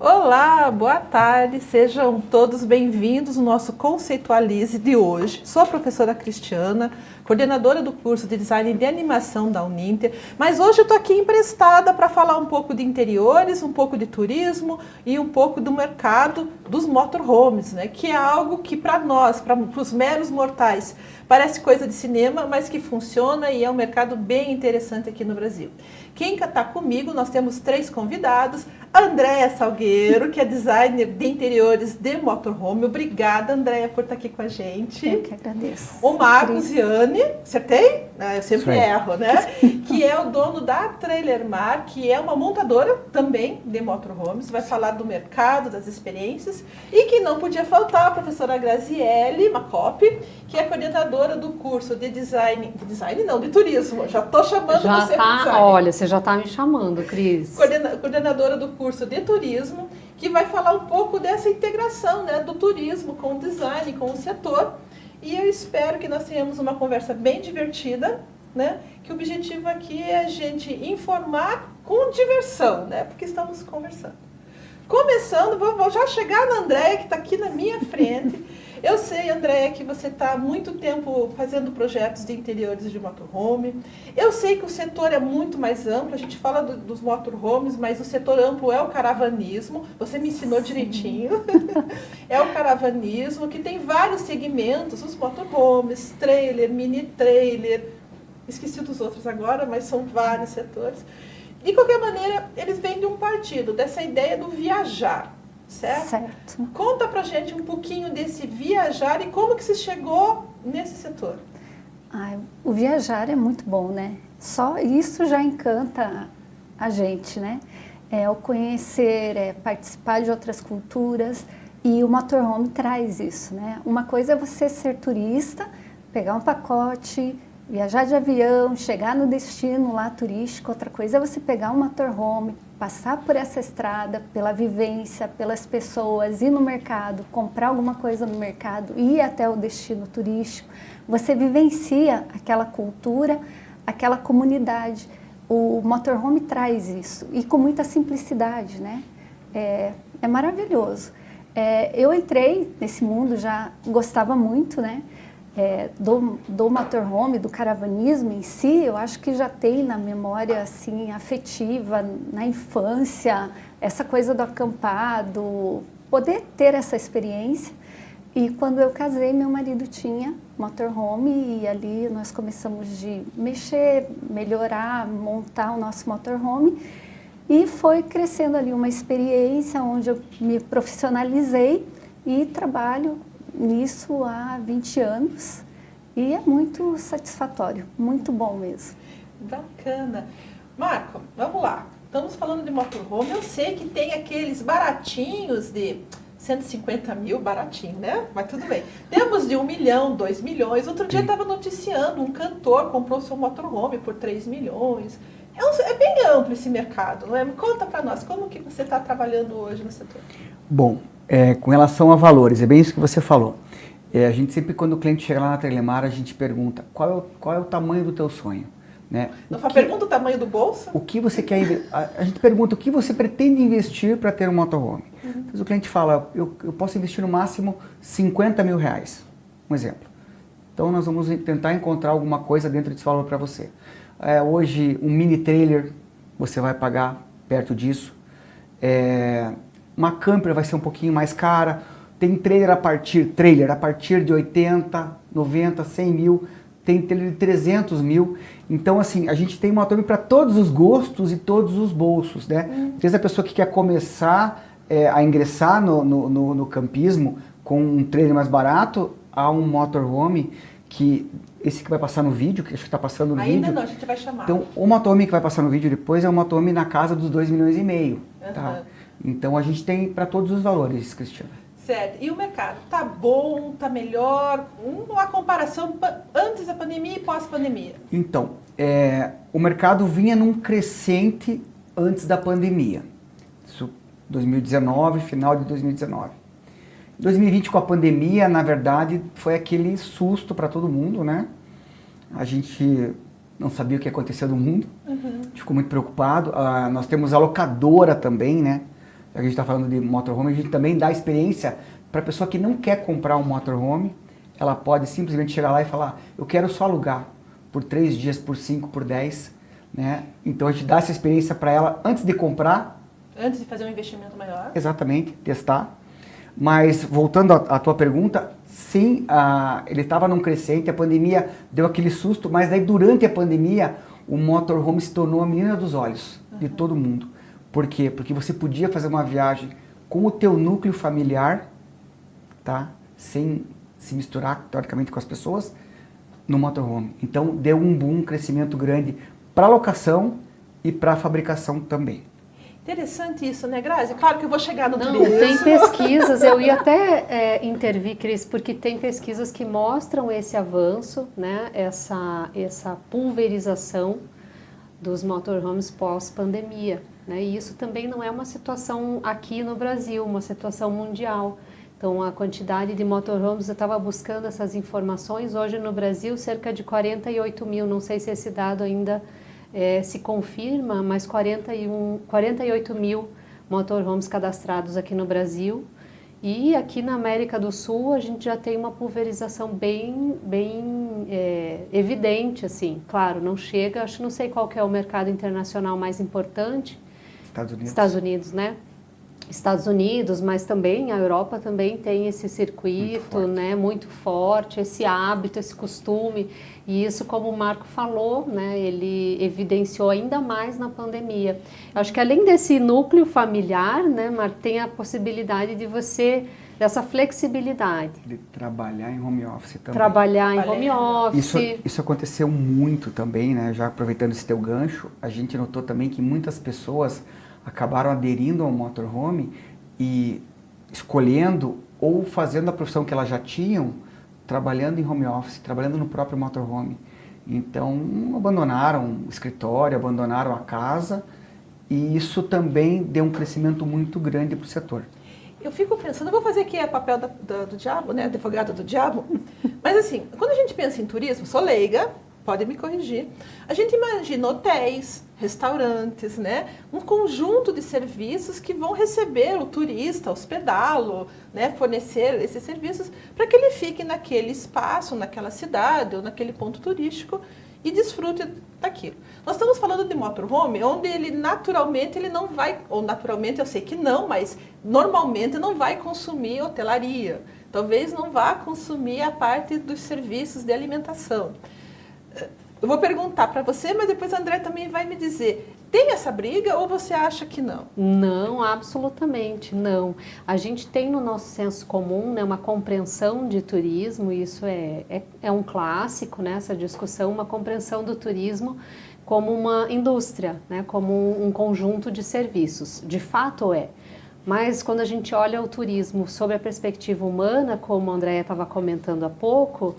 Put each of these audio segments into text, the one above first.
Olá, boa tarde, sejam todos bem-vindos no nosso Conceitualize de hoje. Sou a professora Cristiana, coordenadora do curso de Design de Animação da Uninter, mas hoje eu estou aqui emprestada para falar um pouco de interiores, um pouco de turismo e um pouco do mercado dos motorhomes, né? Que é algo que para nós, para os meros mortais, parece coisa de cinema, mas que funciona e é um mercado bem interessante aqui no Brasil. Quem está comigo, nós temos 3 convidados. Andréa Salgueiro, que é designer de interiores de motorhome. Obrigada, Andréa, por estar aqui com a gente. Eu que agradeço. O Marcos Ziani, acertei? Eu sempre erro, né? Que é o dono da Trailer Mar, que é uma montadora também de motorhomes. Vai falar do mercado, das experiências. E que não podia faltar a professora Graziele Macop, que é coordenadora do curso de design... De design não, de turismo. Já estou chamando você de design. Olha, você já está me chamando, Cris. Coordenadora do curso de turismo, que vai falar um pouco dessa integração, né, do turismo com o design, com o setor. E eu espero que nós tenhamos uma conversa bem divertida, né, que o objetivo aqui é a gente informar com diversão, né, porque estamos conversando. Começando, vou já chegar na Andréa, que está aqui na minha frente. Eu sei, Andréa, que você está há muito tempo fazendo projetos de interiores de motorhome. Eu sei que o setor é muito mais amplo, a gente fala dos motorhomes, mas o setor amplo é o caravanismo. Você me ensinou direitinho. É o caravanismo, que tem vários segmentos, os motorhomes, trailer, mini trailer. Esqueci dos outros agora, mas são vários setores. De qualquer maneira, eles vêm de um partido, dessa ideia do viajar. Certo? Conta pra gente um pouquinho desse viajar e como que você chegou nesse setor. O viajar é muito bom, né? Só isso já encanta a gente, né? O conhecer, participar de outras culturas, e o motorhome traz isso, né? Uma coisa é você ser turista, pegar um pacote, viajar de avião, chegar no destino lá turístico. Outra coisa é você pegar um motorhome, passar por essa estrada, pela vivência, pelas pessoas, ir no mercado, comprar alguma coisa no mercado, ir até o destino turístico. Você vivencia aquela cultura, aquela comunidade. O motorhome traz isso, e com muita simplicidade, né? É maravilhoso. Eu entrei nesse mundo, já gostava muito, né? Do motorhome, do caravanismo em si. Eu acho que já tem na memória assim, afetiva, na infância, essa coisa do acampado, poder ter essa experiência. E quando eu casei, meu marido tinha motorhome, e ali nós começamos de mexer, melhorar, montar o nosso motorhome, e foi crescendo ali uma experiência onde eu me profissionalizei e trabalho nisso há 20 anos, e é muito satisfatório, muito bom mesmo. Bacana. Marco, vamos lá. Estamos falando de motorhome. Eu sei que tem aqueles baratinhos de 150 mil, baratinho, né? Mas tudo bem. Temos de 1 milhão, 2 milhões. Outro dia estava noticiando, um cantor comprou seu motorhome por 3 milhões. É bem amplo esse mercado, não é? Conta para nós, como que você está trabalhando hoje no setor? Bom, com relação a valores, é bem isso que você falou. A gente sempre, quando o cliente chega lá na Trailer Mar, a gente pergunta qual é o tamanho do teu sonho, né? Pergunta o tamanho do bolso? O que você quer? A gente pergunta o que você pretende investir para ter um motorhome. Então, o cliente fala, eu posso investir no máximo 50 mil reais, um exemplo. Então nós vamos tentar encontrar alguma coisa dentro desse valor para você. Hoje, um mini trailer, você vai pagar perto disso. Uma camper vai ser um pouquinho mais cara. Tem trailer a partir de 80, 90, 100 mil. Tem trailer de 300 mil. Então, assim, a gente tem motorhome para todos os gostos e todos os bolsos, né? Desde a pessoa que quer começar a ingressar no campismo com um trailer mais barato, a um motorhome que... Esse que vai passar no vídeo, que acho que está passando no vídeo. Ainda não, a gente vai chamar. Então, o motorhome que vai passar no vídeo depois é um motorhome na casa dos 2,5 milhões. Tá? Então, a gente tem para todos os valores, Cristiana. Certo. E o mercado? Tá bom? Tá melhor? Uma comparação antes da pandemia e pós-pandemia. Então, o mercado vinha num crescente antes da pandemia. Isso, 2019, final de 2019. 2020, com a pandemia, na verdade, foi aquele susto para todo mundo, né? A gente não sabia o que aconteceu no mundo, a gente ficou muito preocupado. Nós temos a locadora também, né? já que a gente está falando de motorhome, a gente também dá experiência para a pessoa que não quer comprar um motorhome, ela pode simplesmente chegar lá e falar, eu quero só alugar por 3 dias, por 5, por 10, né? Então a gente dá essa experiência para ela antes de comprar. Antes de fazer um investimento maior. Exatamente, testar. Mas voltando à tua pergunta, sim, ele estava num crescente, a pandemia deu aquele susto, mas daí durante a pandemia o motorhome se tornou a menina dos olhos de todo mundo. Por quê? Porque você podia fazer uma viagem com o teu núcleo familiar, tá? Sem se misturar teoricamente com as pessoas, no motorhome. Então deu um boom, um crescimento grande para locação e para fabricação também. Interessante isso, né, Grazi? Claro que eu vou chegar no Não, turismo. tem pesquisas, eu ia até intervir, Cris, porque tem pesquisas que mostram esse avanço, né, essa pulverização dos motorhomes pós-pandemia, né, e isso também não é uma situação aqui no Brasil, uma situação mundial. Então, a quantidade de motorhomes, eu estava buscando essas informações, hoje no Brasil, cerca de 48 mil, não sei se esse dado ainda se confirma, mas 48 mil motorhomes cadastrados aqui no Brasil. E aqui na América do Sul, a gente já tem uma pulverização bem evidente, assim. Claro, não chega, acho que não sei qual que é o mercado internacional mais importante. Estados Unidos. Estados Unidos, né? Estados Unidos, mas também a Europa também tem esse circuito, né, muito forte, esse hábito, esse costume, e isso, como o Marco falou, né, ele evidenciou ainda mais na pandemia. Eu acho que além desse núcleo familiar, né, Marco, tem a possibilidade de você, dessa flexibilidade. De trabalhar em home office também. Trabalhar em home office. Isso aconteceu muito também, né, já aproveitando esse teu gancho, a gente notou também que muitas pessoas acabaram aderindo ao motorhome e escolhendo ou fazendo a profissão que elas já tinham, trabalhando em home office, trabalhando no próprio motorhome. Então, abandonaram o escritório, abandonaram a casa, e isso também deu um crescimento muito grande para o setor. Eu fico pensando, eu vou fazer aqui o papel do diabo, né, advogada do diabo, mas assim, quando a gente pensa em turismo, sou leiga, pode me corrigir, a gente imagina hotéis, restaurantes, né? Um conjunto de serviços que vão receber o turista, hospedá-lo, né? Fornecer esses serviços para que ele fique naquele espaço, naquela cidade ou naquele ponto turístico e desfrute daquilo. Nós estamos falando de motorhome, onde ele naturalmente ele não vai, ou naturalmente eu sei que não, mas normalmente não vai consumir hotelaria, talvez não vá consumir a parte dos serviços de alimentação. Eu vou perguntar para você, mas depois a André também vai me dizer, tem essa briga ou você acha que não? Não, absolutamente não. A gente tem no nosso senso comum, né, uma compreensão de turismo, isso é um clássico, né, essa discussão, uma compreensão do turismo como uma indústria, né, como um conjunto de serviços. De fato é. Mas quando a gente olha o turismo sob a perspectiva humana, como a Andréia estava comentando há pouco,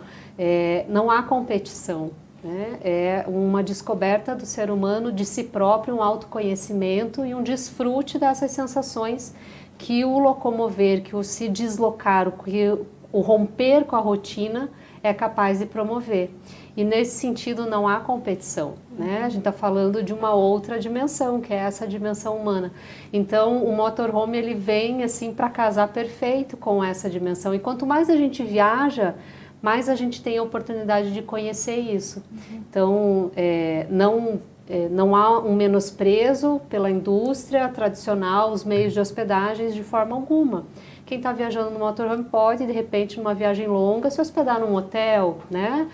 não há competição. Né? É uma descoberta do ser humano de si próprio, um autoconhecimento e um desfrute dessas sensações que o locomover, que o se deslocar, que o romper com a rotina é capaz de promover. E nesse sentido não há competição, né? A gente está falando de uma outra dimensão, que é essa dimensão humana. Então o motorhome ele vem assim para casar perfeito com essa dimensão. E quanto mais a gente viaja, mais a gente tem a oportunidade de conhecer isso. Então, não há um menosprezo pela indústria tradicional, os meios de hospedagens, de forma alguma. Quem está viajando no motorhome pode, de repente, numa viagem longa, se hospedar num hotel, né?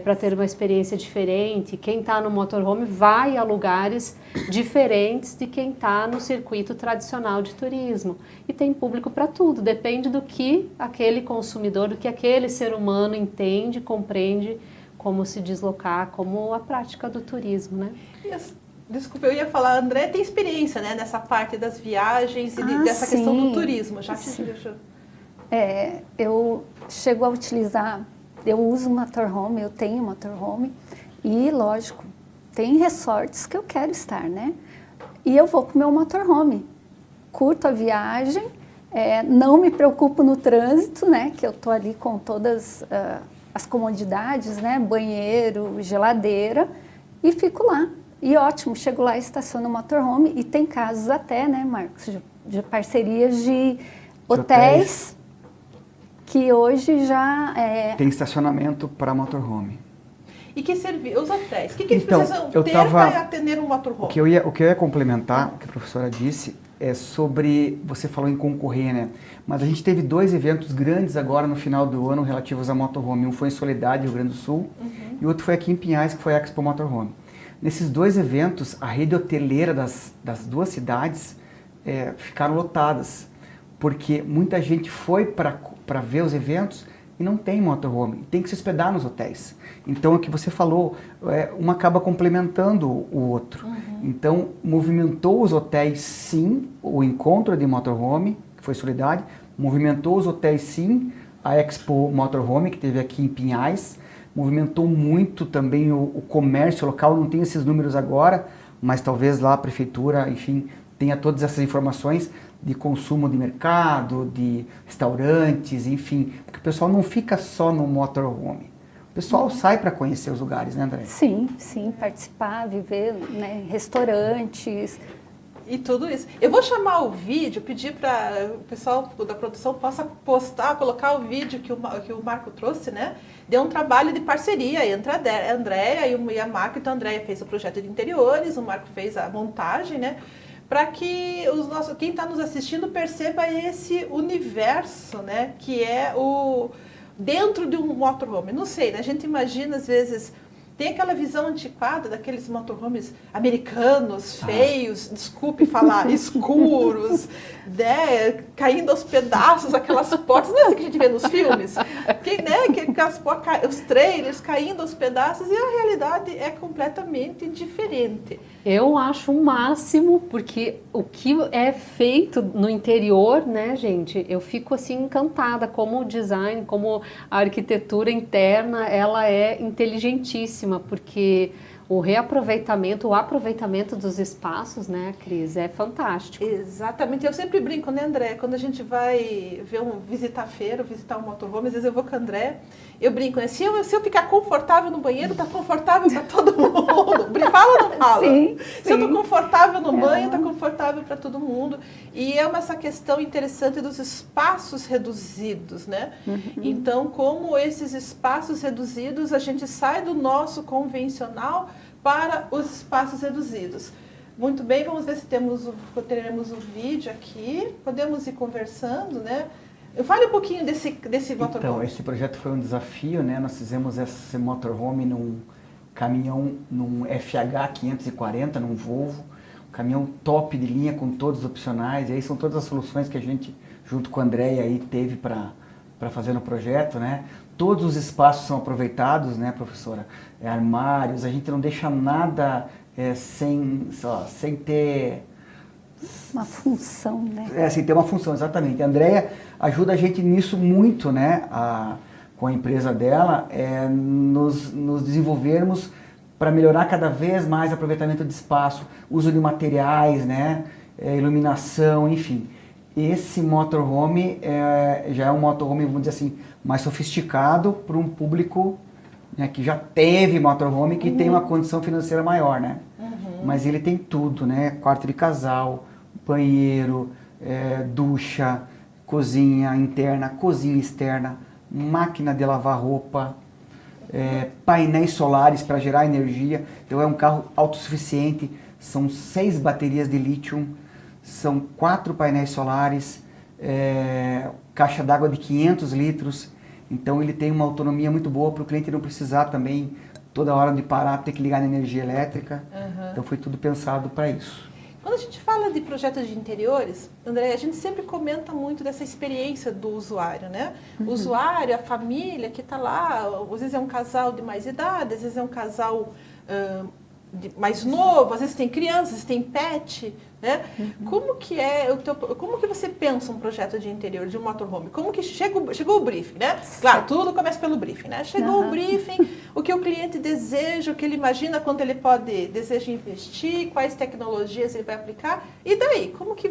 Para ter uma experiência diferente. Quem está no motorhome vai a lugares diferentes de quem está no circuito tradicional de turismo. E tem público para tudo, depende do que aquele consumidor, do que aquele ser humano entende, compreende como se deslocar, como a prática do turismo, né? Desculpa, eu ia falar, André tem experiência, né, nessa parte das viagens e dessa sim. questão do turismo. Já te deixou? Eu chego a utilizar, eu uso motorhome, eu tenho motorhome e, lógico, tem resorts que eu quero estar, né? E eu vou com o meu motorhome, curto a viagem, não me preocupo no trânsito, né? Que eu tô ali com todas as comodidades, né? Banheiro, geladeira, e fico lá. E ótimo, chego lá, estaciono o motorhome e tem casos até, né, Marcos? de parcerias de hotéis que hoje já tem estacionamento para motorhome. E que serviços, os hotéis, o que eles Então, precisam ter para atender um motorhome? O que eu ia complementar, o que a professora disse, é sobre, você falou em concorrer, né? Mas a gente teve 2 eventos grandes agora no final do ano relativos a motorhome. Um foi em Soledade, Rio Grande do Sul, e o outro foi aqui em Pinhais, que foi a Expo Motorhome. Nesses 2 eventos, a rede hoteleira das 2 cidades ficaram lotadas, porque muita gente foi para ver os eventos e não tem motorhome, tem que se hospedar nos hotéis. Então, o que você falou, uma acaba complementando o outro. Então, movimentou os hotéis, sim, o encontro de motorhome, que foi Soledade, movimentou os hotéis, sim, a Expo Motorhome, que teve aqui em Pinhais, movimentou muito também o comércio local, não tem esses números agora, mas talvez lá a prefeitura, enfim, tenha todas essas informações de consumo de mercado, de restaurantes, enfim, porque o pessoal não fica só no motorhome. O pessoal sai para conhecer os lugares, né, André? Sim, participar, viver, né, em restaurantes. E tudo isso. Eu vou chamar o vídeo, pedir para o pessoal da produção possa postar, colocar o vídeo que o Marco trouxe, né? Deu um trabalho de parceria entre a Andréia e a Marco. Então, a Andréia fez o projeto de interiores, o Marco fez a montagem, né? Para que quem está nos assistindo perceba esse universo, né? Que é dentro de um motorhome. Não sei, né? A gente imagina, às vezes, tem aquela visão antiquada daqueles motorhomes americanos, feios, desculpe falar, escuros, né? Caindo aos pedaços, aquelas portas, não é assim que a gente vê nos filmes? Os trailers caindo aos pedaços, e a realidade é completamente diferente. Eu acho o máximo, porque o que é feito no interior, né, gente, eu fico assim encantada como o design, como a arquitetura interna, ela é inteligentíssima, porque o reaproveitamento, o aproveitamento dos espaços, né, Cris, é fantástico. Exatamente. Eu sempre brinco, né, André? Quando a gente vai visitar a feira, visitar um motorhome, às vezes eu vou com o André, eu brinco, né? Se eu ficar confortável no banheiro, tá confortável para todo mundo. Fala ou não fala? Sim, Se eu tô confortável no banho, tá confortável para todo mundo. E é essa questão interessante dos espaços reduzidos, né? Então, como esses espaços reduzidos, a gente sai do nosso convencional para os espaços reduzidos. Muito bem, vamos ver se teremos o vídeo aqui. Podemos ir conversando, né? Fale um pouquinho desse motorhome. Então, esse projeto foi um desafio, né? Nós fizemos esse motorhome num caminhão, num FH 540, num Volvo, um caminhão top de linha com todos os opcionais. E aí são todas as soluções que a gente, junto com a Andréia, aí teve para fazer no projeto, né? Todos os espaços são aproveitados, né, professora? Armários, a gente não deixa nada sem ter... Uma função, né? Sem ter uma função, exatamente. A Andréia ajuda a gente nisso muito, né? Com a empresa dela, nos desenvolvermos para melhorar cada vez mais o aproveitamento de espaço, uso de materiais, né? Iluminação, enfim. Esse motorhome já é um motorhome, vamos dizer assim, mais sofisticado para um público, né, que já teve motorhome, que tem uma condição financeira maior, né? Mas ele tem tudo, né? Quarto de casal, banheiro, ducha, cozinha interna, cozinha externa, máquina de lavar roupa, painéis solares para gerar energia. Então é um carro autossuficiente, são 6 baterias de lítio, são 4 painéis solares, caixa d'água de 500 litros. Então ele tem uma autonomia muito boa para o cliente não precisar também toda hora de parar, ter que ligar na energia elétrica. Então foi tudo pensado para isso. Quando a gente fala de projetos de interiores, André, a gente sempre comenta muito dessa experiência do usuário, né? O usuário, a família que está lá, às vezes é um casal de mais idade, às vezes é um casal mais novo, às vezes tem crianças, às vezes tem pet, né? Como que como que você pensa um projeto de interior, de um motorhome? Como que chegou o briefing, né? Claro, tudo começa pelo briefing, né? Chegou o briefing, o que o cliente deseja, o que ele imagina quanto ele deseja investir, quais tecnologias ele vai aplicar, e daí? Como que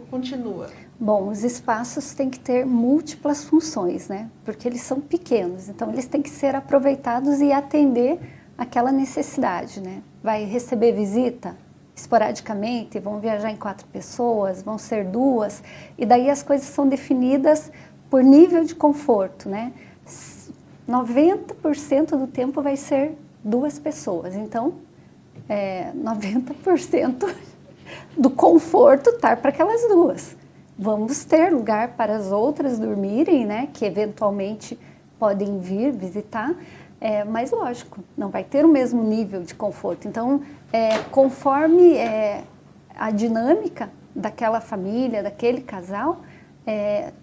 continua? Bom, os espaços têm que ter múltiplas funções, né? Porque eles são pequenos, então eles têm que ser aproveitados e atender aquela necessidade, né? Vai receber visita? esporadicamente, vão viajar em 4 pessoas, vão ser 2, e daí as coisas são definidas por nível de conforto, né? 90% do tempo vai ser 2 pessoas, então 90% do conforto está para aquelas 2. Vamos ter lugar para as outras dormirem, né? Que eventualmente podem vir visitar, mas lógico, não vai ter o mesmo nível de conforto. Então, conforme a dinâmica daquela família, daquele casal,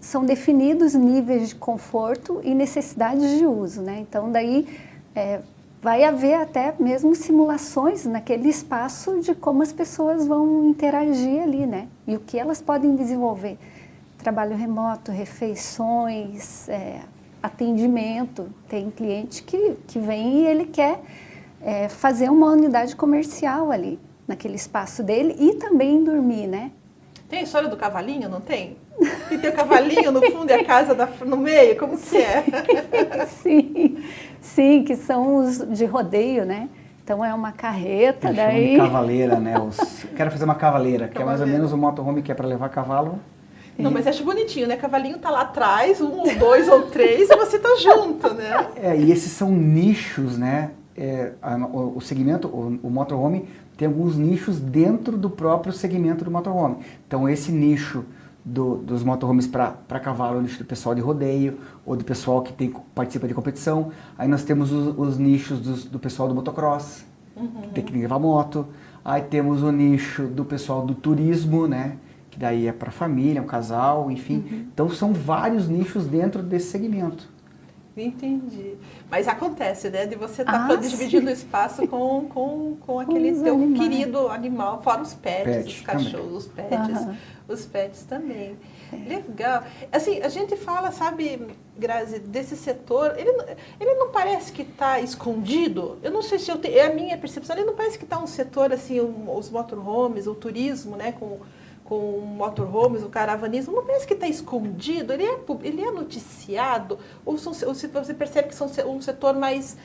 são definidos níveis de conforto e necessidades de uso, né? Então, daí vai haver até mesmo simulações naquele espaço de como as pessoas vão interagir ali, né? E o que elas podem desenvolver. Trabalho remoto, refeições, atendimento. Tem cliente que vem e ele quer fazer uma unidade comercial ali, naquele espaço dele, e também dormir, né? Tem a história do cavalinho, não tem? E tem o cavalinho no fundo e a casa no meio, como que é? Sim, que são os de rodeio, né? Então é uma carreta, Eles daí... chamam de cavaleira, né? Quero fazer uma cavaleira, que é mais ou menos um motorhome que é para levar cavalo. Não, mas acho bonitinho, né? Cavalinho tá lá atrás, 1 ou 2 ou 3, e você tá junto, né? E esses são nichos, né? O segmento, o motorhome, tem alguns nichos dentro do próprio segmento do motorhome. Então, esse nicho dos motorhomes para cavalo é o nicho do pessoal de rodeio, ou do pessoal que participa de competição. Aí nós temos os nichos do pessoal do motocross, que tem que levar moto. Aí temos o nicho do pessoal do turismo, né? Que daí é para família, um casal, enfim. Então, são vários nichos dentro desse segmento. Entendi. Mas acontece, né? De você estar dividindo o espaço com aquele teu querido animal, fora os pets, os cachorros, os pets também. Legal. Assim, a gente fala, sabe, Grazi, desse setor, ele não parece que está escondido? Eu não sei se é a minha percepção, ele não parece que está um setor, assim, os motorhomes, o turismo, né, com motorhomes, o caravanismo, não parece que está escondido, ele é noticiado, ou você percebe que são um setor mais,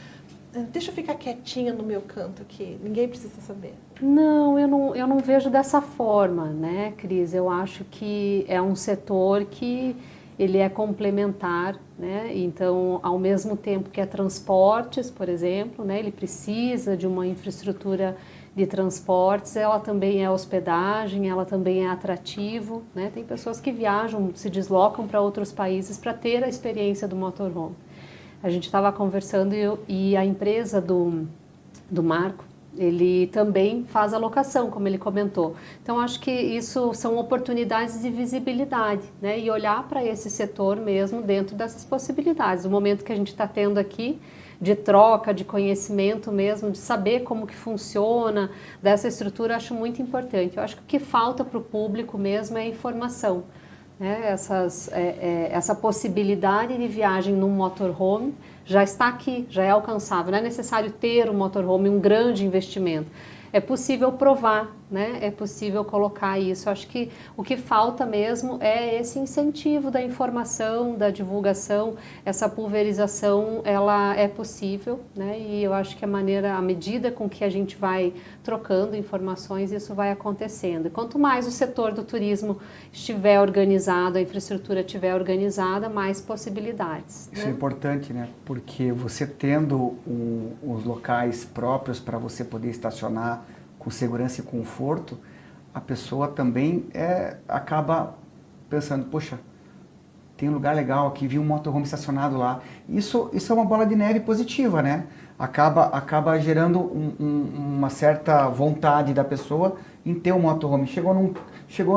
deixa eu ficar quietinha no meu canto aqui, ninguém precisa saber. Não, eu não vejo dessa forma, né, Cris? Eu acho que é um setor que ele é complementar, né? Então, ao mesmo tempo que é transportes, por exemplo, né, ele precisa de uma infraestrutura de transportes, ela também é hospedagem, ela também é atrativo, né? Tem pessoas que viajam, se deslocam para outros países para ter a experiência do motorhome. A gente estava conversando e a empresa do Marco, ele também faz a locação, como ele comentou. Então, acho que isso são oportunidades de visibilidade, né? E olhar para esse setor mesmo dentro dessas possibilidades. O momento que a gente está tendo aqui, de troca, de conhecimento mesmo, de saber como que funciona, dessa estrutura, acho muito importante. Eu acho que o que falta para o público mesmo é informação, né? Essa possibilidade de viagem num motorhome já está aqui, já é alcançável. Não é necessário ter um motorhome, um grande investimento. É possível provar, né? É possível colocar isso. Acho que o que falta mesmo é esse incentivo da informação, da divulgação, essa pulverização, ela é possível, né? E eu acho que à medida com que a gente vai trocando informações, isso vai acontecendo. E quanto mais o setor do turismo estiver organizado, a infraestrutura estiver organizada, mais possibilidades. Isso é importante, né? Porque você tendo os locais próprios para você poder estacionar com segurança e conforto, a pessoa também acaba pensando, poxa, tem um lugar legal aqui, vi um motorhome estacionado lá. Isso é uma bola de neve positiva, né? Acaba gerando uma certa vontade da pessoa em ter um motorhome. Chegou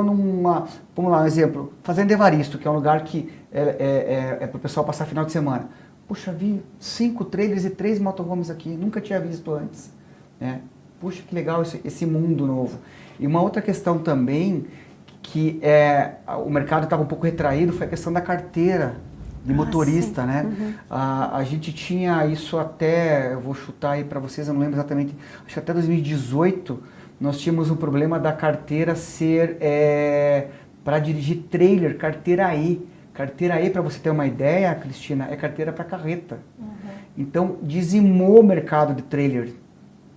numa, vamos lá, um exemplo, Fazenda Evaristo, que é um lugar que é para o pessoal passar final de semana. Puxa, vi 5 trailers e 3 motorhomes aqui, nunca tinha visto antes, né? Puxa, que legal esse mundo novo. E uma outra questão também, que o mercado estava um pouco retraído, foi a questão da carteira de motorista, né? Uhum. A gente tinha isso até, eu vou chutar aí para vocês, eu não lembro exatamente, acho que até 2018, nós tínhamos um problema da carteira ser para dirigir trailer, carteira E. Carteira E, para você ter uma ideia, Cristina, é carteira para carreta. Uhum. Então, dizimou o mercado de trailer.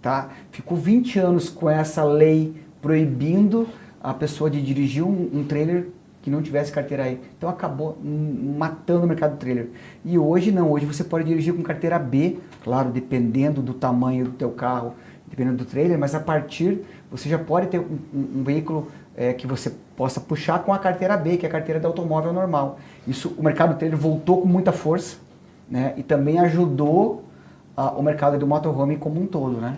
Tá? Ficou 20 anos com essa lei proibindo a pessoa de dirigir um trailer que não tivesse carteira E. Então acabou matando o mercado do trailer. E hoje não, hoje você pode dirigir com carteira B, claro, dependendo do tamanho do teu carro, dependendo do trailer, mas a partir você já pode ter um veículo que você possa puxar com a carteira B, que é a carteira de automóvel normal. Isso, o mercado do trailer voltou com muita força, né? E também ajudou o mercado do motorhome como um todo, né?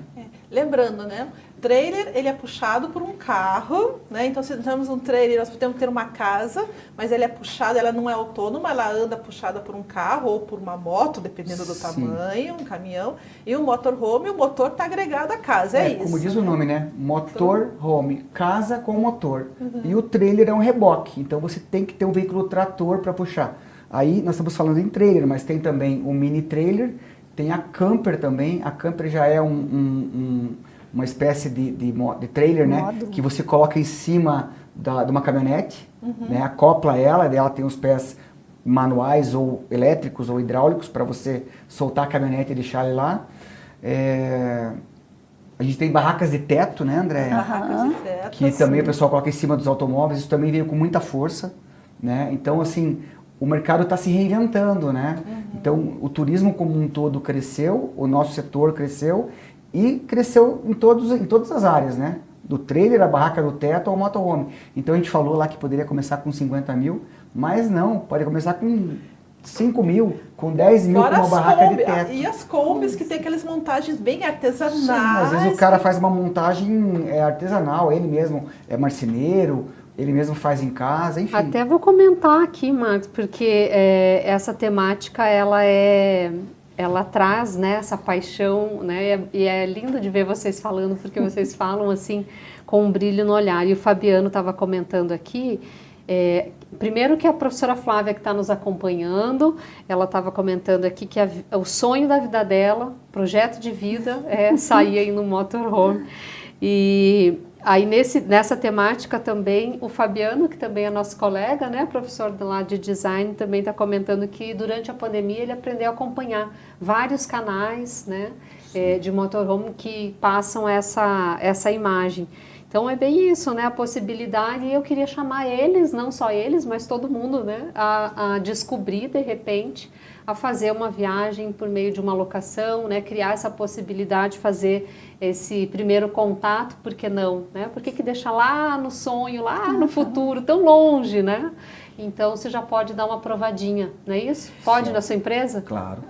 Lembrando, né? Trailer, ele é puxado por um carro, né? Então, se temos um trailer, nós podemos ter uma casa, mas ele é puxado, ela não é autônoma, ela anda puxada por um carro ou por uma moto, dependendo do tamanho, um caminhão. E o motorhome, o motor está agregado à casa, é isso. Como diz o nome, né? Motorhome, casa com motor. E o trailer é um reboque, então você tem que ter um veículo trator para puxar. Aí nós estamos falando em trailer, mas tem também um mini trailer, tem a camper também. A camper já é uma espécie de trailer, né? Que você coloca em cima de uma caminhonete, né? Acopla ela tem os pés manuais ou elétricos ou hidráulicos para você soltar a caminhonete e deixar ele lá. A gente tem barracas de teto, né, André? Barracas de teto, que também o pessoal coloca em cima dos automóveis. Isso também veio com muita força, né? Então, assim, o mercado está se reinventando, né? Então, o turismo como um todo cresceu, o nosso setor cresceu e cresceu em todas as áreas, né? Do trailer, a barraca do teto ao motorhome. Então, a gente falou lá que poderia começar com 50 mil, mas não, pode começar com 5 mil, com 10 mil, com uma barraca de teto. E as combis, que tem aquelas montagens bem artesanais. Sim, às vezes o cara faz uma montagem artesanal, ele mesmo é marceneiro, ele mesmo faz em casa, enfim. Até vou comentar aqui, Marcos, porque essa temática, ela traz, né, essa paixão, né, e é lindo de ver vocês falando, porque vocês falam assim, com um brilho no olhar. E o Fabiano estava comentando aqui, primeiro que a professora Flávia, que está nos acompanhando, ela estava comentando aqui que o sonho da vida dela, projeto de vida, é sair aí no motorhome. E aí nessa temática também, o Fabiano, que também é nosso colega, né, professor lá de design, também está comentando que durante a pandemia ele aprendeu a acompanhar vários canais, né, de motorhome que passam essa imagem. Então é bem isso, né, a possibilidade, e eu queria chamar eles, não só eles, mas todo mundo, né, a descobrir de repente, a fazer uma viagem por meio de uma locação, né, criar essa possibilidade de fazer esse primeiro contato, por que não, né? Por que deixar lá no sonho, lá no futuro, tão longe, né? Então você já pode dar uma provadinha, não é isso? Pode na sua empresa? Claro.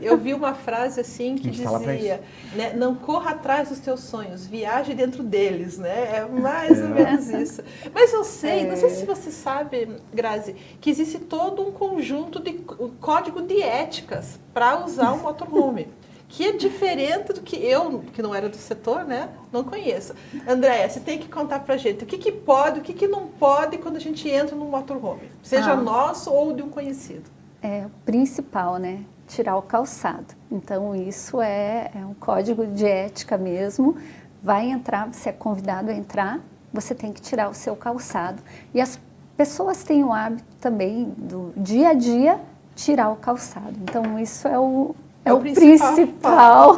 Eu vi uma frase assim que dizia, né, não corra atrás dos teus sonhos, viaje dentro deles, né? É mais ou menos isso. Mas eu sei, não sei se você sabe, Grazi, que existe todo um conjunto de código de éticas para usar um motorhome, que é diferente do que eu, que não era do setor, né, não conheço. Andréia, você tem que contar pra gente o que pode, o que não pode quando a gente entra num motorhome, seja nosso ou de um conhecido. O principal, né, tirar o calçado. Então, isso é um código de ética mesmo. Vai entrar, você é convidado a entrar, você tem que tirar o seu calçado. E as pessoas têm o hábito também, do dia a dia, tirar o calçado. Então, isso é o principal.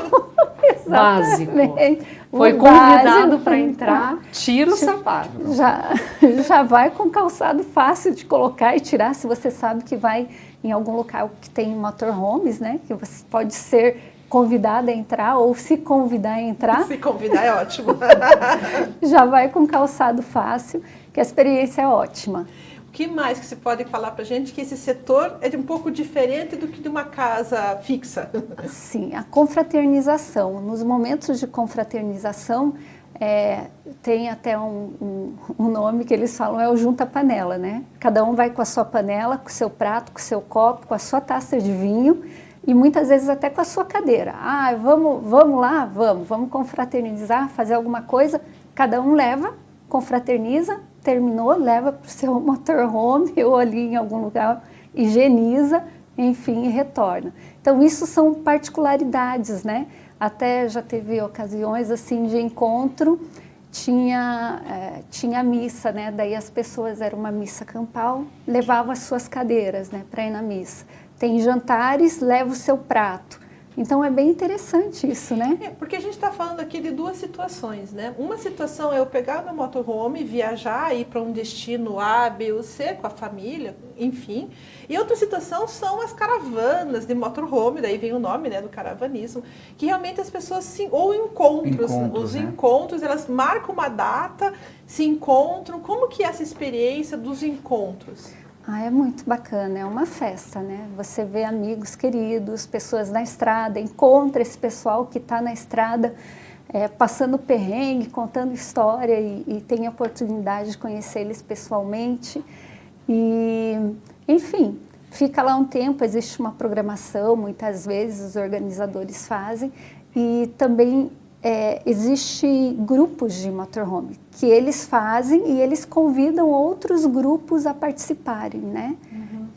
Básico. Foi convidado para entrar, tira o sapato. Já vai com calçado fácil de colocar e tirar, se você sabe que vai em algum local que tem motorhomes, né? Que você pode ser convidada a entrar ou se convidar a entrar. Se convidar é ótimo. Já vai com calçado fácil, que a experiência é ótima. O que mais que você pode falar para a gente que esse setor é um pouco diferente do que de uma casa fixa? Sim, a confraternização. Nos momentos de confraternização, tem até um nome que eles falam, é o junta-panela, né? Cada um vai com a sua panela, com o seu prato, com o seu copo, com a sua taça de vinho e muitas vezes até com a sua cadeira. Vamos lá, vamos confraternizar, fazer alguma coisa. Cada um leva, confraterniza, terminou, leva para o seu motorhome ou ali em algum lugar, higieniza, enfim, e retorna. Então, isso são particularidades, né? Até já teve ocasiões assim de encontro, tinha missa, né? Daí as pessoas, era uma missa campal, levavam as suas cadeiras, né, para ir na missa. Tem jantares, leva o seu prato. Então é bem interessante isso, né? Porque a gente está falando aqui de duas situações, né? Uma situação é eu pegar meu motorhome, viajar, ir para um destino A, B ou C com a família, enfim. E outra situação são as caravanas de motorhome, daí vem o nome, né, do caravanismo, que realmente as pessoas ou encontros, os encontros, elas marcam uma data, se encontram. Como que é essa experiência dos encontros? É muito bacana, é uma festa, né? Você vê amigos queridos, pessoas na estrada, encontra esse pessoal que está na estrada, passando perrengue, contando história e tem a oportunidade de conhecer eles pessoalmente. E, enfim, fica lá um tempo, existe uma programação, muitas vezes os organizadores fazem, e também existe grupos de motorhome que eles fazem e eles convidam outros grupos a participarem, né? Uhum.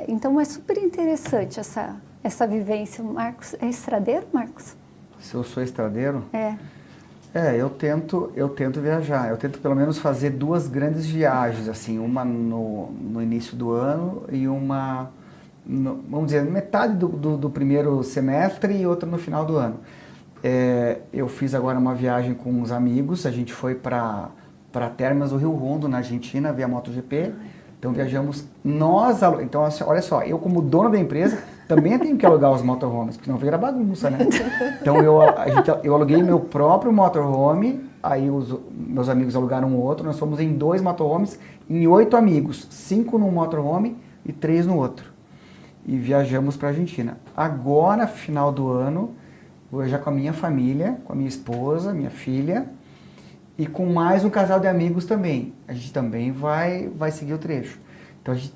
Então é super interessante essa vivência. Marcos, é estradeiro, Marcos? Se eu sou estradeiro? Eu tento viajar. Eu tento pelo menos fazer 2 grandes viagens, assim, uma no início do ano e uma, vamos dizer, metade do primeiro semestre e outra no final do ano. Eu fiz agora uma viagem com uns amigos, a gente foi para Termas do Rio Hondo, na Argentina, via MotoGP. Então viajamos então olha só, eu como dono da empresa também tenho que alugar os motorhomes, porque senão vira bagunça, né? Então eu aluguei meu próprio motorhome, aí os meus amigos alugaram outro, nós fomos em 2 motorhomes, em 8 amigos, 5 num motorhome e 3 no outro. E viajamos para a Argentina. Agora, final do ano, vou viajar com a minha família, com a minha esposa, minha filha e com mais um casal de amigos também. A gente também vai seguir o trecho. Então a gente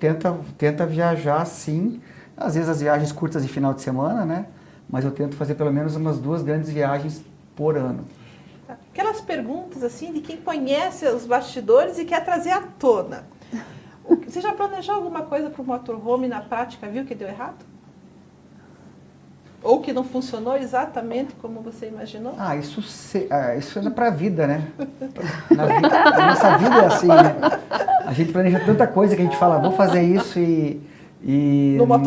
tenta viajar sim, às vezes as viagens curtas de final de semana, né? Mas eu tento fazer pelo menos umas 2 grandes viagens por ano. Aquelas perguntas assim de quem conhece os bastidores e quer trazer à tona. Você já planejou alguma coisa para o motorhome na prática, viu que deu errado? Ou que não funcionou exatamente como você imaginou? Isso é para a vida, né? A nossa vida é assim, né? A gente planeja tanta coisa que a gente fala, vou fazer isso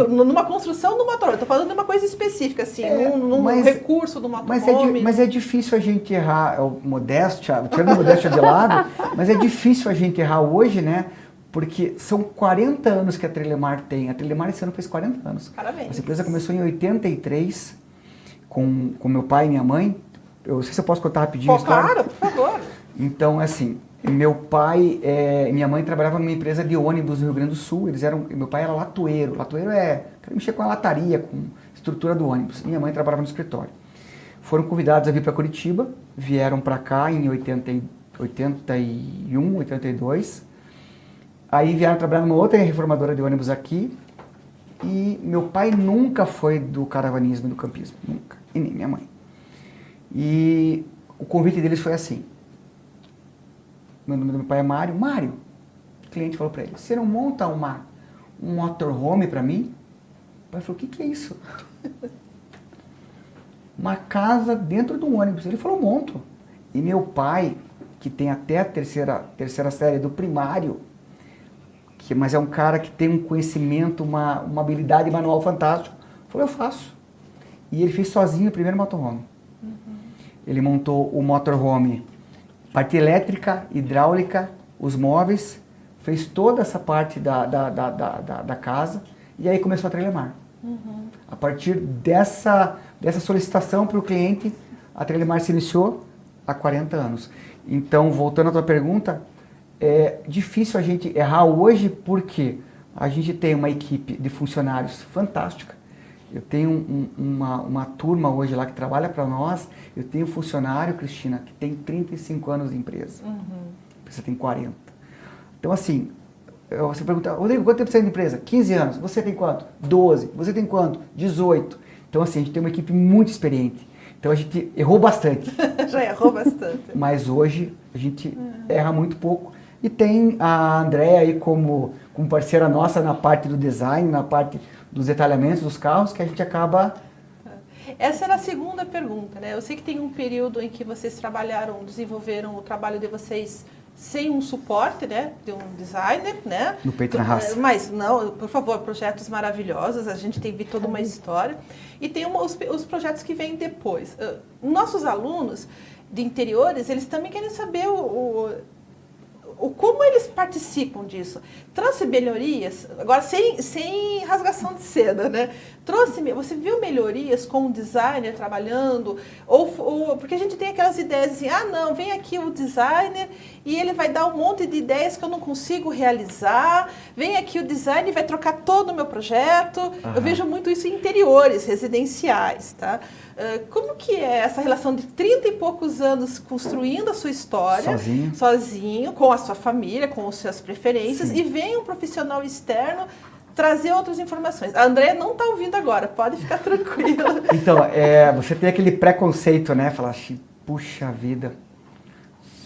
numa construção do motor. Estou falando de uma coisa específica, assim, num recurso do motorhome. Mas é difícil a gente errar, tirando a modéstia de lado, mas é difícil a gente errar hoje, né? Porque são 40 anos que a Trelemar tem. A Trelemar esse ano fez 40 anos. Parabéns. Essa empresa começou em 83 com meu pai e minha mãe. Eu não sei se eu posso contar rapidinho a história. Claro, por favor. Então, assim, meu pai e minha mãe trabalhavam numa empresa de ônibus no Rio Grande do Sul. Meu pai era latoeiro. Latoeiro mexer com a lataria, com a estrutura do ônibus. Minha mãe trabalhava no escritório. Foram convidados a vir para Curitiba. Vieram para cá em 81, 82. Aí vieram trabalhar numa outra reformadora de ônibus aqui. E meu pai nunca foi do caravanismo e do campismo. Nunca. E nem minha mãe. E o convite deles foi assim. O nome do meu pai é Mário. Mário, o cliente falou para ele, você não monta um motorhome para mim? O pai falou, o que é isso? Uma casa dentro do ônibus. Ele falou, monto. E meu pai, que tem até a terceira série do primário, mas é um cara que tem um conhecimento, uma habilidade manual fantástico, falou, eu faço. E ele fez sozinho o primeiro motorhome. Uhum. Ele montou o motorhome, parte elétrica, hidráulica, os móveis, fez toda essa parte da casa e aí começou a Trelemar. Uhum. A partir dessa solicitação para o cliente, a Trelemar se iniciou há 40 anos. Então, voltando à tua pergunta, é difícil a gente errar hoje porque a gente tem uma equipe de funcionários fantástica. Eu tenho uma turma hoje lá que trabalha para nós. Eu tenho um funcionário, Cristina, que tem 35 anos de empresa. Uhum. Você tem 40. Então, assim, você pergunta, Rodrigo, quanto tempo você tem de empresa? 15 anos. Você tem quanto? 12. Você tem quanto? 18. Então, assim, a gente tem uma equipe muito experiente. Então, a gente errou bastante. Já errou bastante. Mas hoje a gente erra muito pouco. E tem a Andréa aí como parceira nossa na parte do design, na parte dos detalhamentos dos carros, que a gente acaba... Essa era a segunda pergunta, né? Eu sei que tem um período em que vocês desenvolveram o trabalho de vocês sem um suporte, né, de um designer, né? No peito e na raça. Mas não, por favor, projetos maravilhosos, a gente tem toda uma história. E tem os projetos que vêm depois. Nossos alunos de interiores, eles também querem saber como eles participam disso. Trouxe melhorias, agora sem rasgação de seda, né? Você viu melhorias com o designer trabalhando? Porque a gente tem aquelas ideias assim, não, vem aqui o designer e ele vai dar um monte de ideias que eu não consigo realizar, vem aqui o designer e vai trocar todo o meu projeto. Eu vejo muito isso em interiores residenciais, tá? Como que é essa relação de 30 e poucos anos construindo a sua história, sozinho, com a sua família, com as suas preferências, e vem um profissional externo trazer outras informações. A Andréia não está ouvindo agora, pode ficar tranquila. Então, você tem aquele preconceito, né? Falar assim, puxa vida,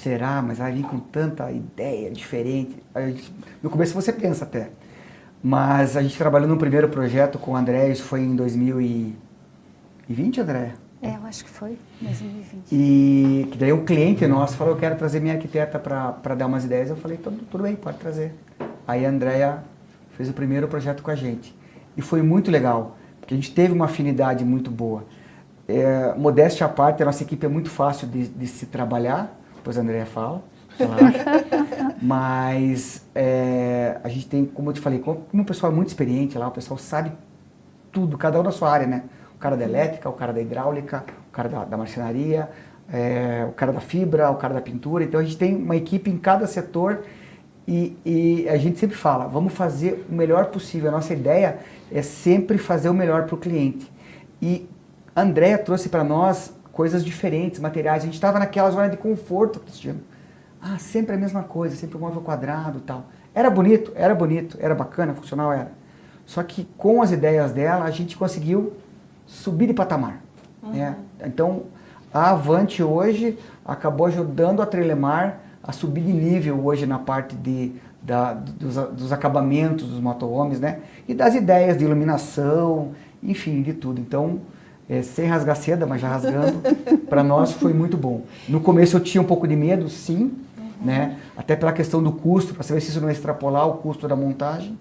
será? Mas vai vir com tanta ideia diferente. No começo você pensa até. Mas a gente trabalhou no primeiro projeto com o André, isso foi em 2020, André? Eu acho que foi 2020. E que daí um cliente nosso falou, eu quero trazer minha arquiteta para dar umas ideias. Eu falei, tudo bem, pode trazer. Aí a Andréia fez o primeiro projeto com a gente. E foi muito legal, porque a gente teve uma afinidade muito boa. Modéstia à parte, a nossa equipe é muito fácil de se trabalhar, depois a Andréia fala. Mas a gente tem, como eu te falei, como o pessoal é muito experiente lá, o pessoal sabe tudo, cada um da sua área, né? O cara da elétrica, o cara da hidráulica, o cara da marcenaria, o cara da fibra, o cara da pintura. Então a gente tem uma equipe em cada setor e a gente sempre fala, vamos fazer o melhor possível. A nossa ideia é sempre fazer o melhor para o cliente. E a Andréia trouxe para nós coisas diferentes, materiais. A gente estava naquela zona de conforto, Cristiano. Sempre a mesma coisa, sempre o móvel quadrado e tal. Era bonito, era bacana, funcional era. Só que com as ideias dela, a gente conseguiu subir de patamar. Né? Então, a Avante hoje acabou ajudando a Trelemar a subir de nível hoje na parte dos acabamentos dos motorhomes, né? E das ideias de iluminação, enfim, de tudo. Então, sem rasgar seda, mas já rasgando, para nós foi muito bom. No começo eu tinha um pouco de medo, sim, né? Até pela questão do custo, para saber se isso não ia extrapolar o custo da montagem,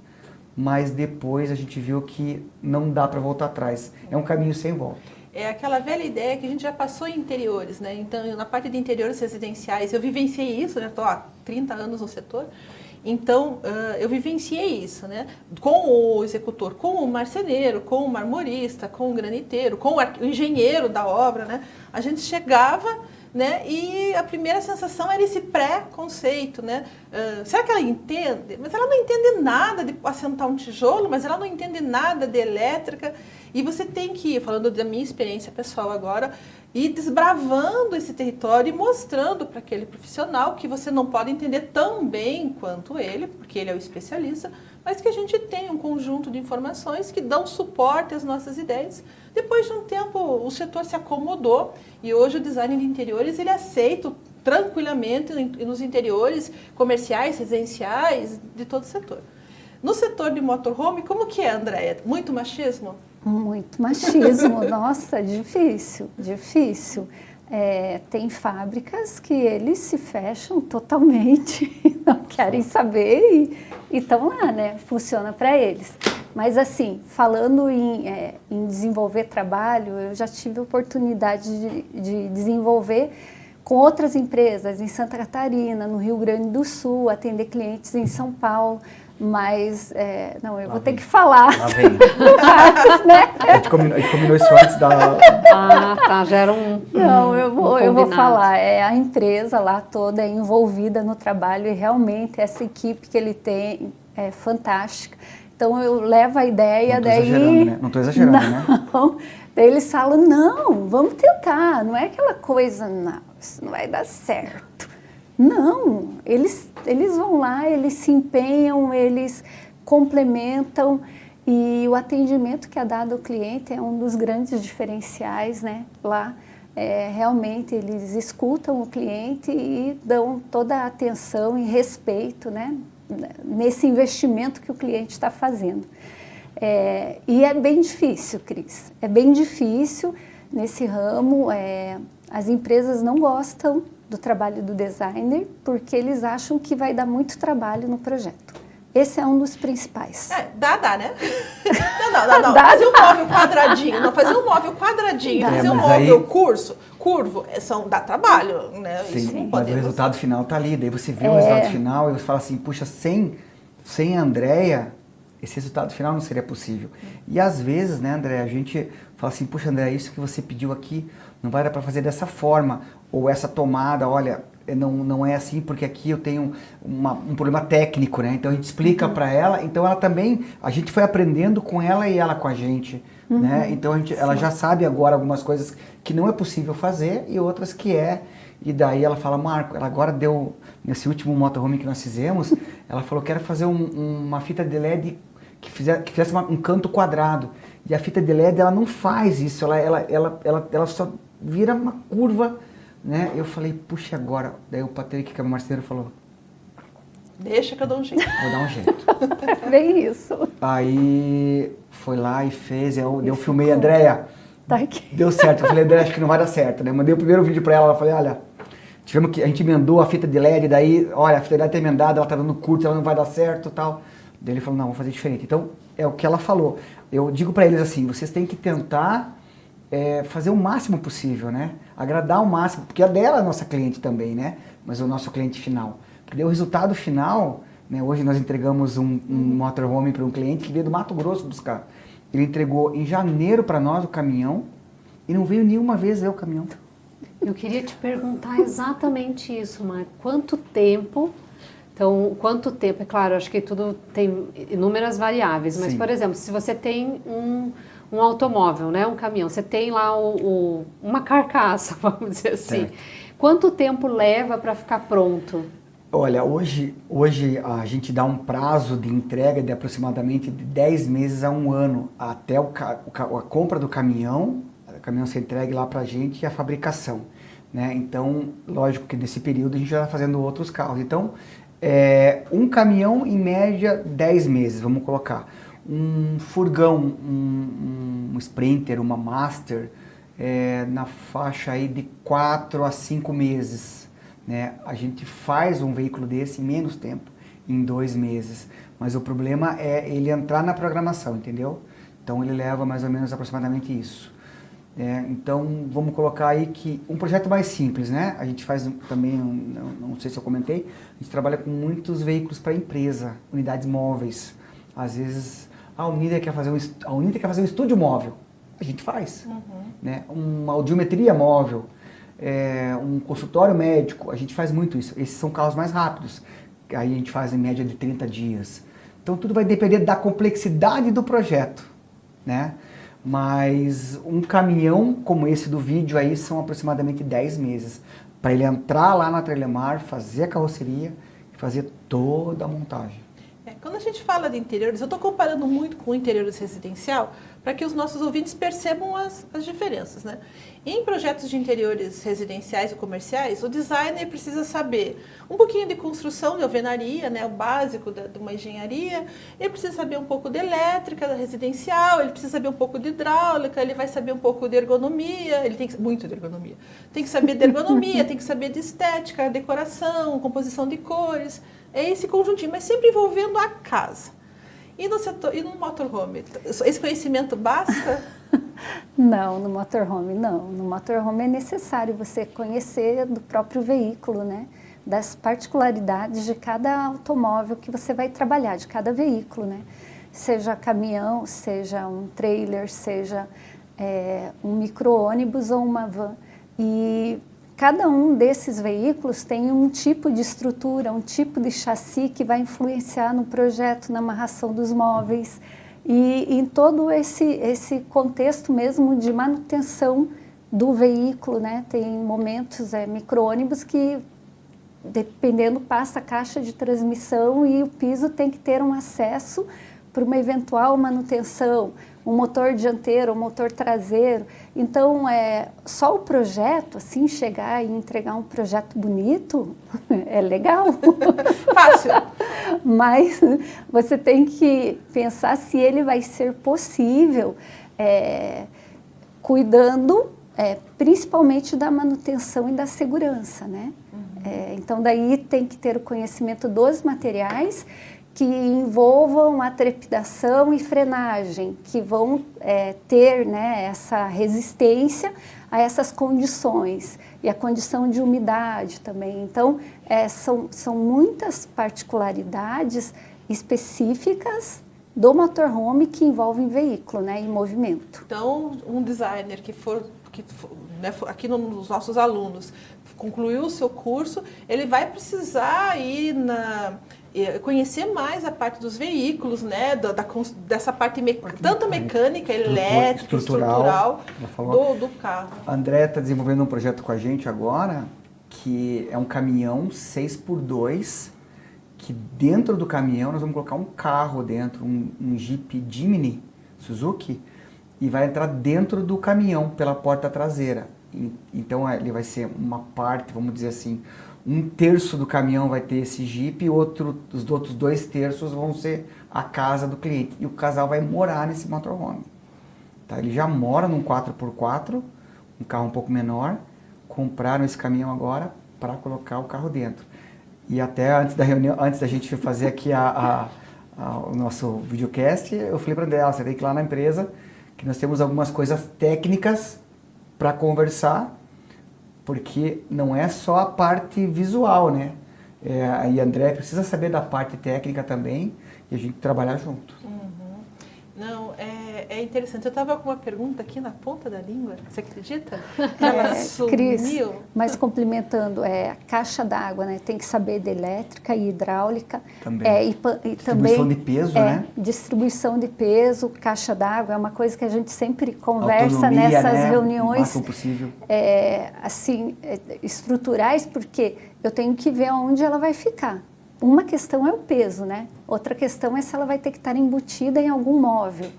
mas depois a gente viu que não dá para voltar atrás. É um caminho sem volta. É aquela velha ideia que a gente já passou em interiores, né? Então, na parte de interiores residenciais, eu vivenciei isso, né? Estou há 30 anos no setor. Então, eu vivenciei isso, né? Com o executor, com o marceneiro, com o marmorista, com o graniteiro, com o engenheiro da obra, né? A gente chegava, né? E a primeira sensação era esse pré-conceito, né? Será que ela entende? Mas ela não entende nada de assentar um tijolo, mas ela não entende nada de elétrica. E você tem que ir, falando da minha experiência pessoal agora, ir desbravando esse território e mostrando para aquele profissional que você não pode entender tão bem quanto ele, porque ele é o especialista, mas que a gente tem um conjunto de informações que dão suporte às nossas ideias. Depois de um tempo, o setor se acomodou e hoje o design de interiores ele é aceito tranquilamente nos interiores comerciais, residenciais, de todo o setor. No setor de motorhome, como que é, Andréia? Muito machismo? Muito machismo, nossa, difícil. Tem fábricas que eles se fecham totalmente, não querem saber e estão lá, né? Funciona para eles. Mas assim, falando em desenvolver trabalho, eu já tive a oportunidade de desenvolver com outras empresas em Santa Catarina, no Rio Grande do Sul, atender clientes em São Paulo. Mas, eu vou ter que falar. Lá vem. Né? A gente combinou isso antes da... Tá, já era um Não, eu vou combinado. falar. A empresa lá toda é envolvida no trabalho e realmente essa equipe que ele tem é fantástica. Então, eu levo a ideia, Não estou exagerando, né? Daí eles falam, não, vamos tentar. Não é aquela coisa, não, isso não vai dar certo. Não, eles vão lá, eles se empenham, eles complementam e o atendimento que é dado ao cliente é um dos grandes diferenciais, né? Lá, realmente, eles escutam o cliente e dão toda a atenção e respeito, né? Nesse investimento que o cliente está fazendo. E é bem difícil, Cris, é bem difícil nesse ramo, as empresas não gostam do trabalho do designer, porque eles acham que vai dar muito trabalho no projeto. Esse é um dos principais. Dá, né? Não. Fazer um móvel quadradinho, fazer um móvel curvo, dá trabalho, né? Sim, isso não mas podemos... o resultado final tá ali. Daí você vê o resultado final e você fala assim, puxa, sem a Andréia, esse resultado final não seria possível. E às vezes, né, André, a gente fala assim, puxa, André, isso que você pediu aqui não vai dar para fazer dessa forma. Ou essa tomada, olha, não é assim porque aqui eu tenho um problema técnico, né? Então a gente explica para ela, então ela também, a gente foi aprendendo com ela e ela com a gente, né? Então ela já sabe agora algumas coisas que não é possível fazer e outras que é. E daí ela fala, Marco, ela agora deu, nesse último motorhome que nós fizemos, ela falou, quero fazer uma fita de LED que fizesse um canto quadrado. E a fita de LED, ela não faz isso, ela só vira uma curva, né? Eu falei, puxa, agora. Daí o Patrick, que é o marceneiro, falou, deixa que eu dou um jeito. Vou dar um jeito. É bem isso. Aí foi lá e fez, eu filmei a Andréia. Tá aqui. Deu certo. Eu falei, Andréia, acho que não vai dar certo, né? Mandei o primeiro vídeo pra ela, falei, olha, a gente emendou a fita de LED, daí, olha, a fita de LED tá emendada, ela tá dando curto, ela não vai dar certo e tal. Daí ele falou, não, vou fazer diferente. Então, é o que ela falou. Eu digo pra eles assim, vocês têm que tentar fazer o máximo possível, né? Agradar o máximo, porque a dela é a nossa cliente também, né? Mas é o nosso cliente final. Porque o resultado final, né? Hoje nós entregamos um motorhome para um cliente que veio do Mato Grosso buscar. Ele entregou em janeiro para nós o caminhão e não veio nenhuma vez ver o caminhão. Eu queria te perguntar exatamente isso, Marco. Quanto tempo... Então, quanto tempo? É claro, acho que tudo tem inúmeras variáveis, mas, por exemplo, se você tem um automóvel, né, um caminhão, você tem lá uma carcaça, vamos dizer assim. Certo. Quanto tempo leva para ficar pronto? Olha, hoje a gente dá um prazo de entrega de aproximadamente de 10 meses a 1 ano, até a compra do caminhão, o caminhão ser entregue lá para a gente e a fabricação, né? Então, lógico que nesse período a gente já está fazendo outros carros. Então, um caminhão em média 10 meses, vamos colocar. Um furgão, um Sprinter, uma Master, na faixa aí de 4 a 5 meses. Né? A gente faz um veículo desse em menos tempo, em 2 meses. Mas o problema é ele entrar na programação, entendeu? Então ele leva mais ou menos aproximadamente isso. Então vamos colocar aí que um projeto mais simples, né? A gente faz também, não sei se eu comentei, a gente trabalha com muitos veículos para empresa, unidades móveis. Às vezes a Unida quer fazer um estúdio móvel, a gente faz. Né? Uma audiometria móvel, um consultório médico, a gente faz muito isso. Esses são carros mais rápidos, aí a gente faz em média de 30 dias. Então tudo vai depender da complexidade do projeto, né? Mas um caminhão como esse do vídeo aí são aproximadamente 10 meses para ele entrar lá na Trelemar, fazer a carroceria e fazer toda a montagem. Quando a gente fala de interiores, eu estou comparando muito com o interiores residencial para que os nossos ouvintes percebam as diferenças, né? Em projetos de interiores residenciais e comerciais, o designer precisa saber um pouquinho de construção, de alvenaria, né, o básico de uma engenharia, ele precisa saber um pouco de elétrica da residencial, ele precisa saber um pouco de hidráulica, ele vai saber um pouco de ergonomia, ele tem que muito de ergonomia. Tem que saber de ergonomia, tem que saber de estética, decoração, composição de cores, é esse conjuntinho, mas sempre envolvendo a casa. E no motorhome, esse conhecimento basta? Não, no motorhome não. No motorhome é necessário você conhecer do próprio veículo, né? Das particularidades de cada automóvel que você vai trabalhar, de cada veículo, né? Seja caminhão, seja um trailer, seja um micro-ônibus ou uma van. E cada um desses veículos tem um tipo de estrutura, um tipo de chassi que vai influenciar no projeto, na amarração dos móveis e em todo esse contexto mesmo de manutenção do veículo, né? Tem momentos, micro-ônibus que, dependendo, passa a caixa de transmissão e o piso tem que ter um acesso para uma eventual manutenção, um motor dianteiro, um motor traseiro. Então, só o projeto, assim, chegar e entregar um projeto bonito, é legal. Fácil. Mas você tem que pensar se ele vai ser possível, cuidando principalmente da manutenção e da segurança, né? Então, daí tem que ter o conhecimento dos materiais que envolvam a trepidação e frenagem, que vão ter, né, essa resistência a essas condições e a condição de umidade também. Então, são muitas particularidades específicas do motorhome que envolvem veículo, né, em movimento. Então, um designer que né, aqui nos nossos alunos concluiu o seu curso, ele vai precisar ir conhecer mais a parte dos veículos, né, dessa parte tanto mecânica, elétrica, estrutural do carro. A André está desenvolvendo um projeto com a gente agora, que é um caminhão 6x2, que dentro do caminhão nós vamos colocar um carro dentro, um Jeep Jimny Suzuki, e vai entrar dentro do caminhão pela porta traseira. Então ele vai ser uma parte, vamos dizer assim, 1/3 do caminhão vai ter esse Jeep e os outros 2/3 vão ser a casa do cliente. E o casal vai morar nesse motorhome. Tá? Ele já mora num 4x4, um carro um pouco menor, compraram esse caminhão agora para colocar o carro dentro. E até antes da reunião, antes da gente fazer aqui o nosso videocast, eu falei para a André, você tem que ir lá na empresa, que nós temos algumas coisas técnicas para conversar, porque não é só a parte visual, né? E a André precisa saber da parte técnica também e a gente trabalhar junto. Não, é interessante. Eu estava com uma pergunta aqui na ponta da língua, você acredita? Ela sumiu. Cris, mas complementando, a caixa d'água, né? Tem que saber de elétrica e hidráulica. Também. E distribuição de peso, né? Distribuição de peso, caixa d'água, é uma coisa que a gente sempre conversa autonomia, nessas né? reuniões. O máximo possível. Estruturais, porque eu tenho que ver onde ela vai ficar. Uma questão é o peso, né? Outra questão é se ela vai ter que estar embutida em algum móvel.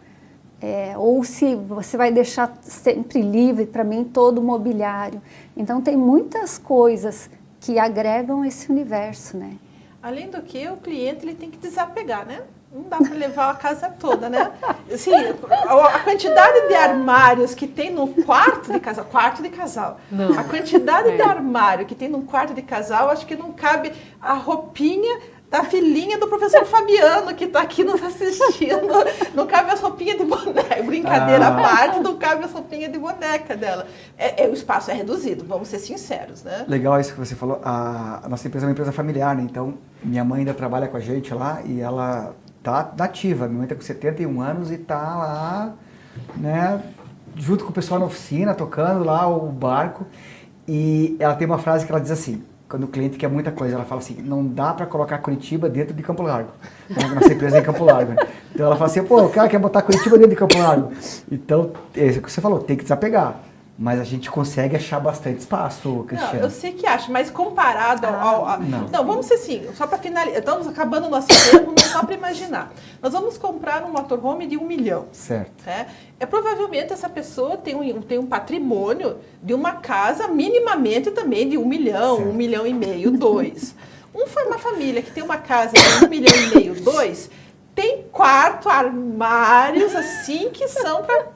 Ou se você vai deixar sempre livre, para mim, todo o mobiliário. Então, tem muitas coisas que agregam esse universo, né? Além do que, o cliente ele tem que desapegar, né? Não dá para levar a casa toda, né? Assim, a quantidade de armários que tem no quarto de casal. Não. A quantidade de armário que tem no quarto de casal, acho que não cabe a roupinha da filhinha do professor Fabiano, que está aqui nos assistindo. Não cabe as roupinhas de boneca. Brincadeira à parte, não cabe as roupinhas de boneca dela. O espaço é reduzido, vamos ser sinceros, né? Legal isso que você falou. A nossa empresa é uma empresa familiar, né? Então, minha mãe ainda trabalha com a gente lá e ela tá nativa. Minha mãe está com 71 anos e tá lá, né, junto com o pessoal na oficina, tocando lá o barco. E ela tem uma frase que ela diz assim, quando o cliente quer muita coisa, ela fala assim, não dá para colocar Curitiba dentro de Campo Largo. Nossa empresa é em Campo Largo. Né? Então ela fala assim, o cara quer botar Curitiba dentro de Campo Largo. Então, é isso que você falou, tem que desapegar. Mas a gente consegue achar bastante espaço, Cristiano. Não, eu sei que acho, mas comparado Não, vamos ser assim, só para finalizar, estamos acabando o nosso tempo, mas só para imaginar. Nós vamos comprar um motorhome de 1 milhão. Certo. Provavelmente essa pessoa tem um patrimônio de uma casa minimamente também de 1 milhão, certo. 1,5 milhão, 2. Uma família que tem uma casa de 1,5 milhão, 2, tem armários assim que são para...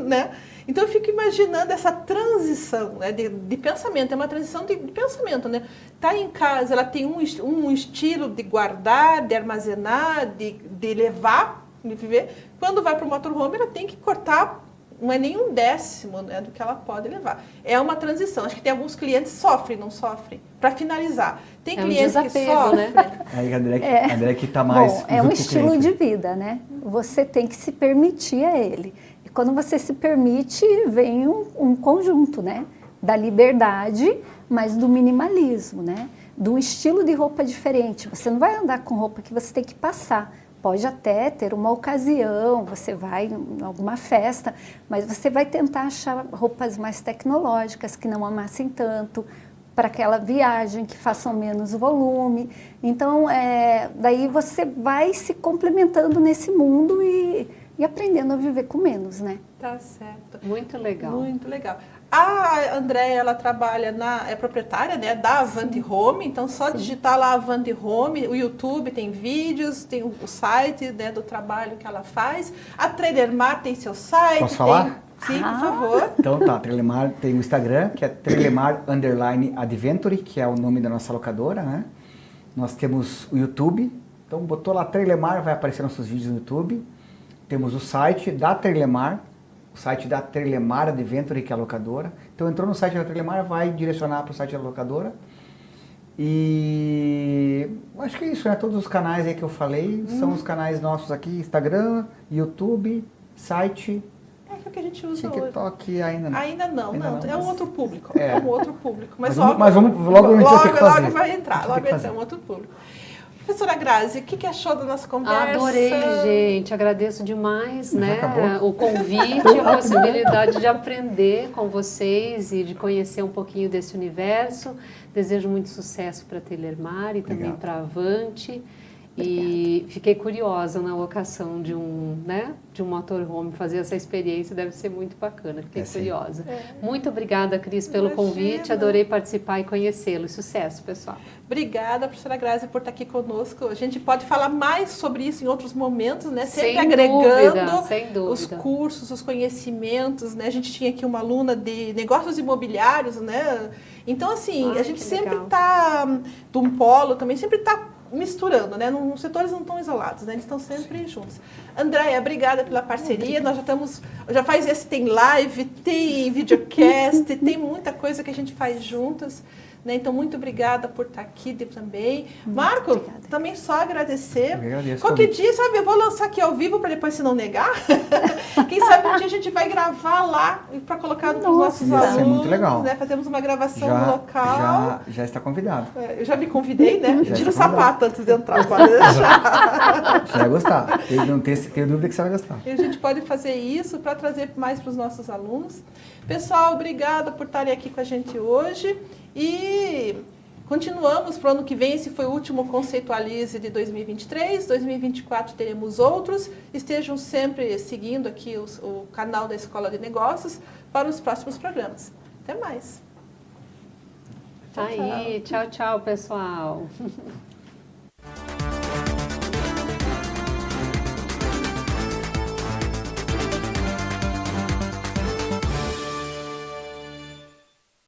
Né? Então eu fico imaginando essa transição, né, de pensamento, é uma transição de pensamento, né? Tá em casa, ela tem um estilo de guardar, de armazenar, de levar, de viver. Quando vai para o motorhome, ela tem que cortar, não é nem 1/10, né, do que ela pode levar. É uma transição. Acho que tem alguns clientes que sofrem, não sofrem. Para finalizar, tem clientes que sofrem. Né? Aí a André que está mais... Bom, é um estilo de vida, né? Você tem que se permitir a ele. Quando você se permite, vem um conjunto, né? Da liberdade, mas do minimalismo, né? Do estilo de roupa diferente. Você não vai andar com roupa que você tem que passar. Pode até ter uma ocasião, você vai em alguma festa, mas você vai tentar achar roupas mais tecnológicas, que não amassem tanto, para aquela viagem, que façam menos volume. Então, daí você vai se complementando nesse mundo e aprendendo a viver com menos, né? Tá certo. Muito legal. Muito legal. A Andréia, ela trabalha é proprietária, né, da Avante Home, então só digitar lá Avante Home, o YouTube tem vídeos, tem o site, né, do trabalho que ela faz. A Tradermar tem seu site. Posso falar? Sim, por favor. Então tá, Trelemar tem o Instagram, que é Trelemar_Adventure, que é o nome da nossa locadora, né? Nós temos o YouTube, então botou lá Trelemar, vai aparecer nossos vídeos no YouTube. Temos o site da Trelemar, o site da Trelemar Adventure, que é a locadora. Então entrou no site da Trelemar, vai direcionar para o site da locadora. E acho que é isso, né? Todos os canais aí que eu falei são os canais nossos aqui, Instagram, YouTube, site, É o que a gente usa hoje. TikTok ainda não. Ainda não, é um outro público. É. É um outro público. Mas logo a gente vai ter que fazer. Logo vai entrar, A gente vai logo ter que entra fazer. um outro público. Professora Grazi, o que achou da nossa conversa? Adorei, gente. Agradeço demais, Já né? acabou? O convite, a possibilidade de aprender com vocês e de conhecer um pouquinho desse universo. Desejo muito sucesso para a Trelemar e também Obrigado. para a Avante. E fiquei curiosa na locação de um motorhome, fazer essa experiência deve ser muito bacana. Fiquei sim. curiosa. Muito obrigada, Cris, pelo Imagina. convite. Adorei participar e conhecê-lo. Sucesso, pessoal. Obrigada, professora Grazi, por estar aqui conosco. A gente pode falar mais sobre isso em outros momentos, né? Sempre Sem agregando dúvida, sem dúvida. os cursos, os conhecimentos, né? A gente tinha aqui uma aluna de negócios imobiliários, né? Então, assim, Ai, a gente que sempre legal. está, de um polo também, sempre está misturando, né? Os setores não estão isolados, né? Eles estão sempre juntos. Andréia, obrigada pela parceria. Nós já faz esse, tem live, tem videocast, tem muita coisa que a gente faz juntas. Né? Então, muito obrigada por estar aqui também. Marco, obrigada. também só agradecer. Eu agradeço Qualquer também. dia, sabe, eu vou lançar aqui ao vivo para depois se não negar. Quem sabe um dia a gente vai gravar lá para colocar para os nossos Ia ser alunos. muito legal. Né? Fazemos uma gravação no local. Já está convidado. É, eu já me convidei, né? Já Tira o está convidado. sapato antes de entrar, pode deixar. Você vai gostar. Eu não tenho dúvida que você vai gostar. E a gente pode fazer isso para trazer mais para os nossos alunos. Pessoal, obrigada por estarem aqui com a gente hoje. E continuamos para o ano que vem. Esse foi o último Conceitualize de 2023. 2024 teremos outros. Estejam sempre seguindo aqui o canal da Escola de Negócios para os próximos programas. Até mais. Tá aí. Tchau, tchau, pessoal.